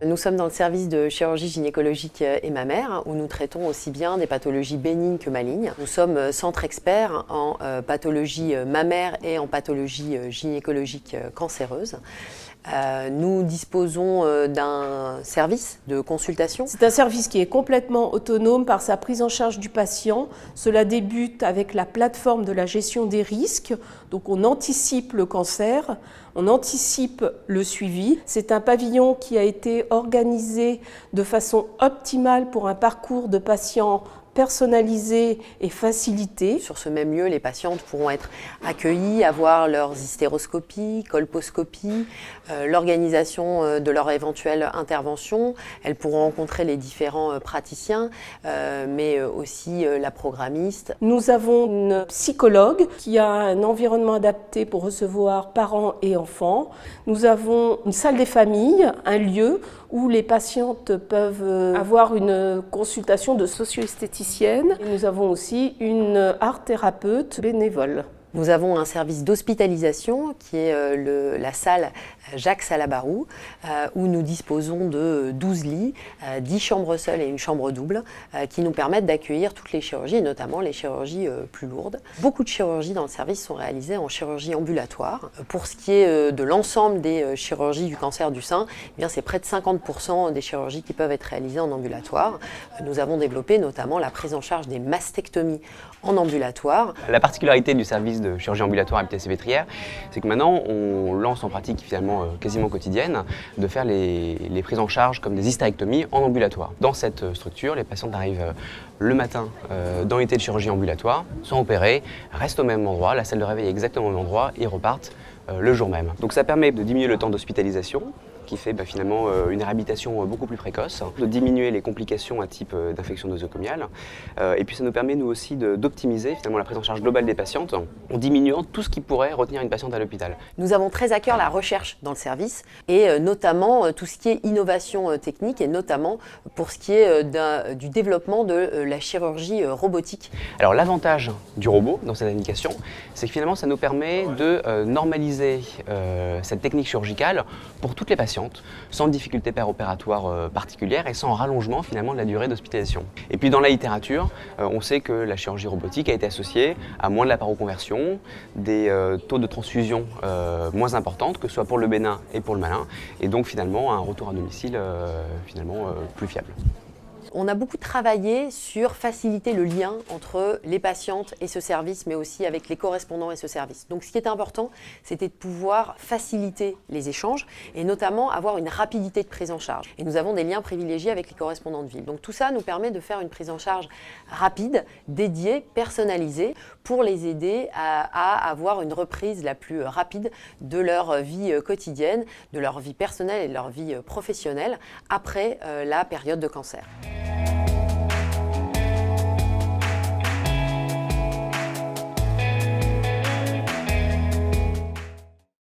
Nous sommes dans le service de chirurgie gynécologique et mammaire où nous traitons aussi bien des pathologies bénignes que malignes. Nous sommes centre expert en pathologie mammaire et en pathologie gynécologique cancéreuse. Nous disposons d'un service de consultation. C'est un service qui est complètement autonome par sa prise en charge du patient. Cela débute avec la plateforme de la gestion des risques. Donc on anticipe le cancer, on anticipe le suivi. C'est un pavillon qui a été organisé de façon optimale pour un parcours de patients personnalisé et facilité. Sur ce même lieu, les patientes pourront être accueillies, avoir leurs hystéroscopies, colposcopies, l'organisation de leur éventuelle intervention. Elles pourront rencontrer les différents praticiens, mais aussi la programmiste. Nous avons une psychologue qui a un environnement adapté pour recevoir parents et enfants. Nous avons une salle des familles, un lieu où les patientes peuvent avoir une consultation de socio-esthéticienne. Et nous avons aussi une art thérapeute bénévole. Nous avons un service d'hospitalisation qui est la salle Jacques Salabarou où nous disposons de 12 lits, 10 chambres seules et une chambre double qui nous permettent d'accueillir toutes les chirurgies et notamment les chirurgies plus lourdes. Beaucoup de chirurgies dans le service sont réalisées en chirurgie ambulatoire. Pour ce qui est de l'ensemble des chirurgies du cancer du sein, eh bien c'est près de 50% des chirurgies qui peuvent être réalisées en ambulatoire. Nous avons développé notamment la prise en charge des mastectomies en ambulatoire. La particularité du service de chirurgie ambulatoire à vitesse vétrière, c'est que maintenant on lance en pratique finalement quasiment quotidienne de faire les prises en charge comme des hystérectomies en ambulatoire. Dans cette structure, les patientes arrivent le matin dans l'unité de chirurgie ambulatoire, sont opérées, restent au même endroit, la salle de réveil est exactement au même endroit et repartent le jour même. Donc ça permet de diminuer le temps d'hospitalisation, qui fait finalement une réhabilitation beaucoup plus précoce, de diminuer les complications à type d'infection nosocomiale. Et puis ça nous permet nous aussi d'optimiser finalement la prise en charge globale des patientes en diminuant tout ce qui pourrait retenir une patiente à l'hôpital. Nous avons très à cœur la recherche dans le service et notamment tout ce qui est innovation technique et notamment pour ce qui est du développement de la chirurgie robotique. Alors l'avantage du robot dans cette indication, c'est que finalement ça nous permet de normaliser cette technique chirurgicale pour toutes les patientes, sans difficulté péropératoire particulière et sans rallongement finalement de la durée d'hospitalisation. Et puis dans la littérature, on sait que la chirurgie robotique a été associée à moins de laparoconversion, des taux de transfusion moins importantes, que ce soit pour le bénin et pour le malin, et donc finalement un retour à domicile plus fiable. On a beaucoup travaillé sur faciliter le lien entre les patientes et ce service, mais aussi avec les correspondants et ce service. Donc ce qui était important, c'était de pouvoir faciliter les échanges et notamment avoir une rapidité de prise en charge. Et nous avons des liens privilégiés avec les correspondants de ville. Donc tout ça nous permet de faire une prise en charge rapide, dédiée, personnalisée, pour les aider à avoir une reprise la plus rapide de leur vie quotidienne, de leur vie personnelle et de leur vie professionnelle après la période de cancer.